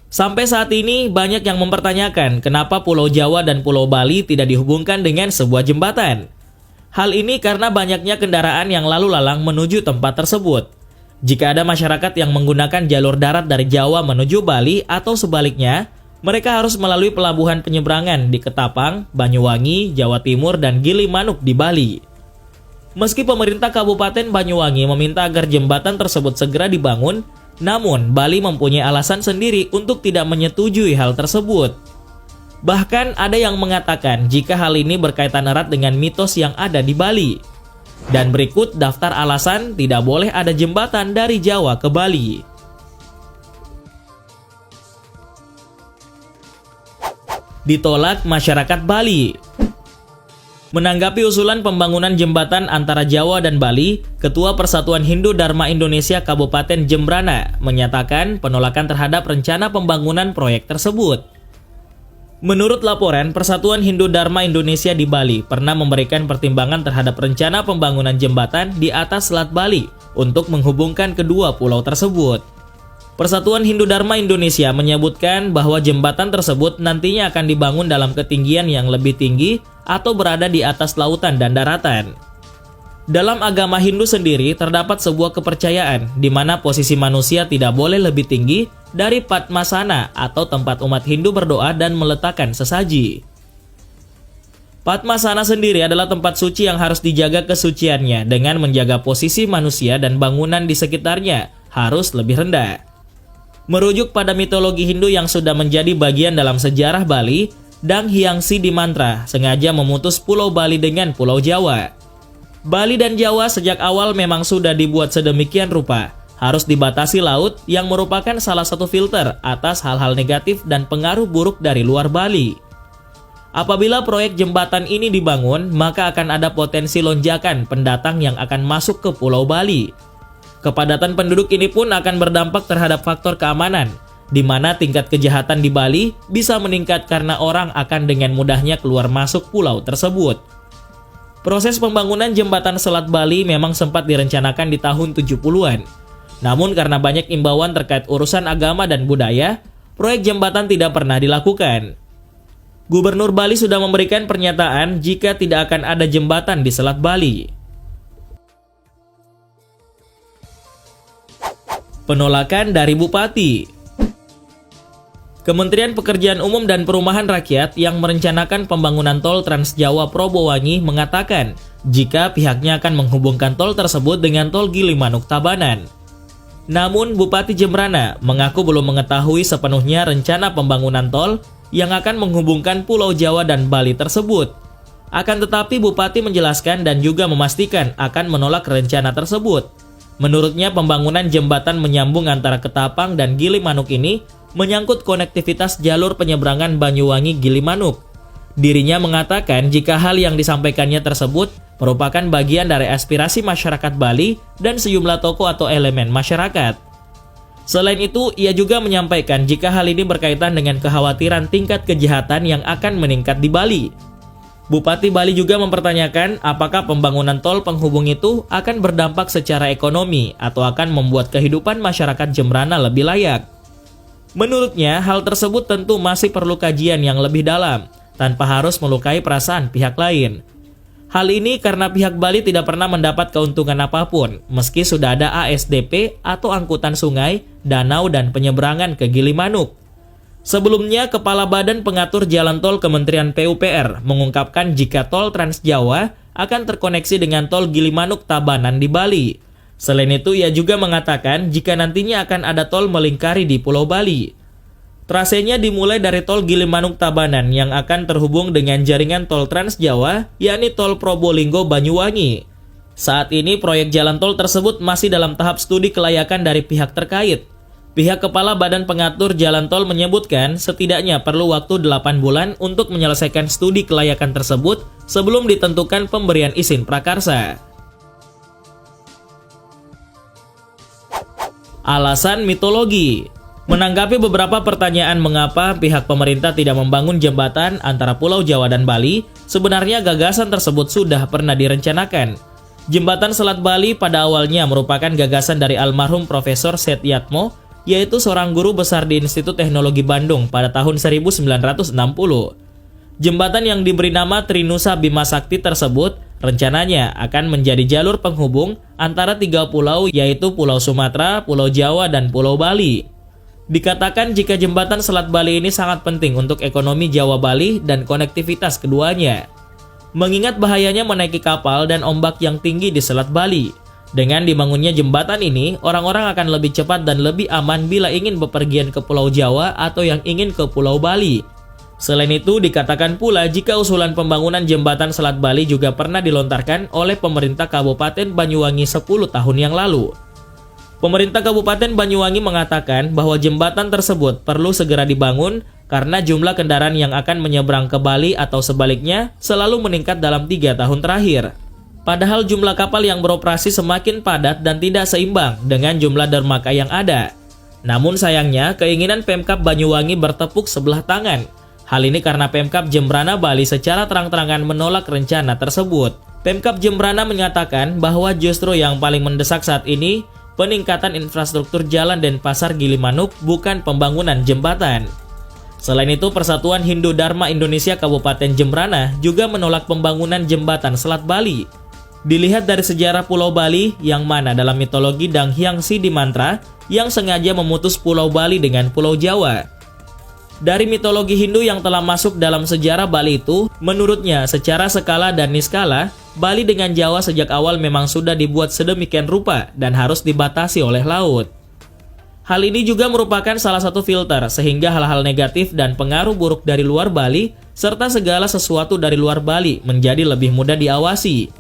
Sampai saat ini banyak yang mempertanyakan kenapa Pulau Jawa dan Pulau Bali tidak dihubungkan dengan sebuah jembatan. Hal ini karena banyaknya kendaraan yang lalu lalang menuju tempat tersebut. Jika ada masyarakat yang menggunakan jalur darat dari Jawa menuju Bali atau sebaliknya, mereka harus melalui pelabuhan penyeberangan di Ketapang, Banyuwangi, Jawa Timur, dan Gilimanuk di Bali. Meski pemerintah Kabupaten Banyuwangi meminta agar jembatan tersebut segera dibangun, namun Bali mempunyai alasan sendiri untuk tidak menyetujui hal tersebut. Bahkan ada yang mengatakan jika hal ini berkaitan erat dengan mitos yang ada di Bali. Dan berikut daftar alasan tidak boleh ada jembatan dari Jawa ke Bali. Ditolak masyarakat Bali. Menanggapi usulan pembangunan jembatan antara Jawa dan Bali, Ketua Persatuan Hindu Dharma Indonesia Kabupaten Jembrana menyatakan penolakan terhadap rencana pembangunan proyek tersebut. Menurut laporan, Persatuan Hindu Dharma Indonesia di Bali pernah memberikan pertimbangan terhadap rencana pembangunan jembatan di atas Selat Bali untuk menghubungkan kedua pulau tersebut. Persatuan Hindu Dharma Indonesia menyebutkan bahwa jembatan tersebut nantinya akan dibangun dalam ketinggian yang lebih tinggi atau berada di atas lautan dan daratan. Dalam agama Hindu sendiri terdapat sebuah kepercayaan di mana posisi manusia tidak boleh lebih tinggi dari Padmasana atau tempat umat Hindu berdoa dan meletakkan sesaji. Padmasana sendiri adalah tempat suci yang harus dijaga kesuciannya dengan menjaga posisi manusia dan bangunan di sekitarnya harus lebih rendah. Merujuk pada mitologi Hindu yang sudah menjadi bagian dalam sejarah Bali, Dang Hyangsi di mantra sengaja memutus Pulau Bali dengan Pulau Jawa. Bali dan Jawa sejak awal memang sudah dibuat sedemikian rupa, harus dibatasi laut yang merupakan salah satu filter atas hal-hal negatif dan pengaruh buruk dari luar Bali. Apabila proyek jembatan ini dibangun, maka akan ada potensi lonjakan pendatang yang akan masuk ke Pulau Bali. Kepadatan penduduk ini pun akan berdampak terhadap faktor keamanan, di mana tingkat kejahatan di Bali bisa meningkat karena orang akan dengan mudahnya keluar masuk pulau tersebut. Proses pembangunan jembatan Selat Bali memang sempat direncanakan di tahun 70-an. Namun karena banyak imbauan terkait urusan agama dan budaya, proyek jembatan tidak pernah dilakukan. Gubernur Bali sudah memberikan pernyataan jika tidak akan ada jembatan di Selat Bali. Penolakan dari Bupati. Kementerian Pekerjaan Umum dan Perumahan Rakyat yang merencanakan pembangunan tol Trans Jawa Probowangi mengatakan jika pihaknya akan menghubungkan tol tersebut dengan tol Gilimanuk Tabanan. Namun Bupati Jembrana mengaku belum mengetahui sepenuhnya rencana pembangunan tol yang akan menghubungkan Pulau Jawa dan Bali tersebut. Akan tetapi Bupati menjelaskan dan juga memastikan akan menolak rencana tersebut. Menurutnya pembangunan jembatan menyambung antara Ketapang dan Gilimanuk ini menyangkut konektivitas jalur penyeberangan Banyuwangi-Gilimanuk. Dirinya mengatakan jika hal yang disampaikannya tersebut merupakan bagian dari aspirasi masyarakat Bali dan sejumlah tokoh atau elemen masyarakat. Selain itu, ia juga menyampaikan jika hal ini berkaitan dengan kekhawatiran tingkat kejahatan yang akan meningkat di Bali. Bupati Bali juga mempertanyakan apakah pembangunan tol penghubung itu akan berdampak secara ekonomi atau akan membuat kehidupan masyarakat Jembrana lebih layak. Menurutnya, hal tersebut tentu masih perlu kajian yang lebih dalam, tanpa harus melukai perasaan pihak lain. Hal ini karena pihak Bali tidak pernah mendapat keuntungan apapun, meski sudah ada ASDP atau angkutan sungai, danau, dan penyeberangan ke Gilimanuk. Sebelumnya, Kepala Badan Pengatur Jalan Tol Kementerian PUPR mengungkapkan jika tol Trans Jawa akan terkoneksi dengan tol Gilimanuk Tabanan di Bali. Selain itu, ia juga mengatakan jika nantinya akan ada tol melingkari di Pulau Bali. Trasenya dimulai dari tol Gilimanuk Tabanan yang akan terhubung dengan jaringan tol Trans Jawa, yakni tol Probolinggo-Banyuwangi. Saat ini proyek jalan tol tersebut masih dalam tahap studi kelayakan dari pihak terkait. Pihak Kepala Badan Pengatur Jalan Tol menyebutkan setidaknya perlu waktu 8 bulan untuk menyelesaikan studi kelayakan tersebut sebelum ditentukan pemberian izin prakarsa. Alasan mitologi. Menanggapi beberapa pertanyaan mengapa pihak pemerintah tidak membangun jembatan antara Pulau Jawa dan Bali, sebenarnya gagasan tersebut sudah pernah direncanakan. Jembatan Selat Bali pada awalnya merupakan gagasan dari almarhum Profesor Setyatmo yaitu seorang guru besar di Institut Teknologi Bandung pada tahun 1960. Jembatan yang diberi nama Trinusa Bima Sakti tersebut rencananya akan menjadi jalur penghubung antara 3 pulau, yaitu Pulau Sumatera, Pulau Jawa, dan Pulau Bali. Dikatakan jika jembatan Selat Bali ini sangat penting untuk ekonomi Jawa Bali dan konektivitas keduanya. Mengingat bahayanya menaiki kapal dan ombak yang tinggi di Selat Bali. Dengan dibangunnya jembatan ini, orang-orang akan lebih cepat dan lebih aman bila ingin bepergian ke Pulau Jawa atau yang ingin ke Pulau Bali. Selain itu, dikatakan pula jika usulan pembangunan jembatan Selat Bali juga pernah dilontarkan oleh pemerintah Kabupaten Banyuwangi 10 tahun yang lalu. Pemerintah Kabupaten Banyuwangi mengatakan bahwa jembatan tersebut perlu segera dibangun karena jumlah kendaraan yang akan menyeberang ke Bali atau sebaliknya selalu meningkat dalam 3 tahun terakhir. Padahal jumlah kapal yang beroperasi semakin padat dan tidak seimbang dengan jumlah dermaga yang ada. Namun sayangnya, keinginan Pemkab Banyuwangi bertepuk sebelah tangan. Hal ini karena Pemkab Jembrana Bali secara terang-terangan menolak rencana tersebut. Pemkab Jembrana menyatakan bahwa justru yang paling mendesak saat ini peningkatan infrastruktur jalan Denpasar Gilimanuk, bukan pembangunan jembatan. Selain itu, Persatuan Hindu Dharma Indonesia Kabupaten Jembrana juga menolak pembangunan jembatan Selat Bali. Dilihat dari sejarah Pulau Bali, yang mana dalam mitologi Dang Hyang Sidi Mantra yang sengaja memutus Pulau Bali dengan Pulau Jawa. Dari mitologi Hindu yang telah masuk dalam sejarah Bali itu, menurutnya secara skala dan niskala, Bali dengan Jawa sejak awal memang sudah dibuat sedemikian rupa dan harus dibatasi oleh laut. Hal ini juga merupakan salah satu filter sehingga hal-hal negatif dan pengaruh buruk dari luar Bali serta segala sesuatu dari luar Bali menjadi lebih mudah diawasi.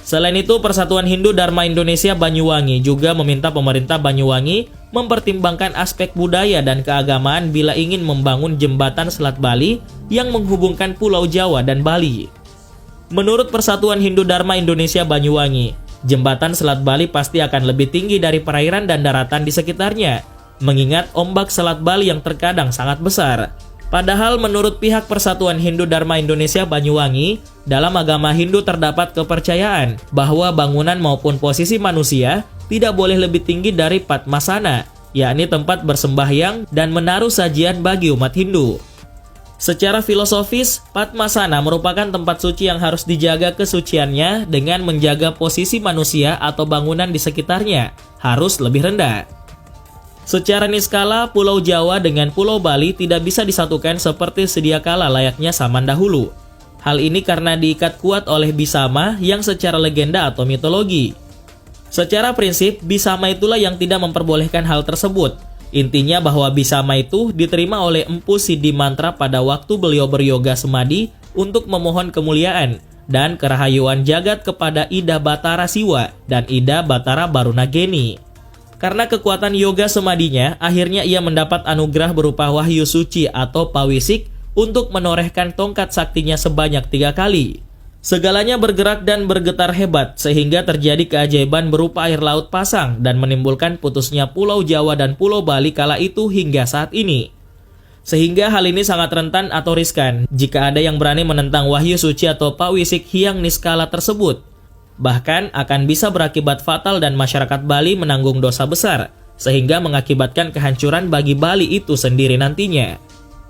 Selain itu, Persatuan Hindu Dharma Indonesia Banyuwangi juga meminta pemerintah Banyuwangi mempertimbangkan aspek budaya dan keagamaan bila ingin membangun jembatan Selat Bali yang menghubungkan Pulau Jawa dan Bali. Menurut Persatuan Hindu Dharma Indonesia Banyuwangi, jembatan Selat Bali pasti akan lebih tinggi dari perairan dan daratan di sekitarnya, mengingat ombak Selat Bali yang terkadang sangat besar. Padahal menurut pihak Persatuan Hindu Dharma Indonesia Banyuwangi, dalam agama Hindu terdapat kepercayaan bahwa bangunan maupun posisi manusia tidak boleh lebih tinggi dari Padmasana, yakni tempat bersembahyang dan menaruh sajian bagi umat Hindu. Secara filosofis, Padmasana merupakan tempat suci yang harus dijaga kesuciannya dengan menjaga posisi manusia atau bangunan di sekitarnya harus lebih rendah. Secara niskala, Pulau Jawa dengan Pulau Bali tidak bisa disatukan seperti sedia kala layaknya zaman dahulu. Hal ini karena diikat kuat oleh Bisama yang secara legenda atau mitologi. Secara prinsip, Bisama itulah yang tidak memperbolehkan hal tersebut. Intinya bahwa Bisama itu diterima oleh Empu Sidi Mantra pada waktu beliau beryoga semadi untuk memohon kemuliaan dan kerahayuan jagat kepada Ida Batara Siwa dan Ida Batara Barunageni. Karena kekuatan yoga semadinya, akhirnya ia mendapat anugerah berupa wahyu suci atau pawisik untuk menorehkan tongkat saktinya sebanyak 3 kali. Segalanya bergerak dan bergetar hebat sehingga terjadi keajaiban berupa air laut pasang dan menimbulkan putusnya Pulau Jawa dan Pulau Bali kala itu hingga saat ini. Sehingga hal ini sangat rentan atau riskan jika ada yang berani menentang wahyu suci atau pawisik Hyang Niskala tersebut. Bahkan akan bisa berakibat fatal dan masyarakat Bali menanggung dosa besar, sehingga mengakibatkan kehancuran bagi Bali itu sendiri nantinya.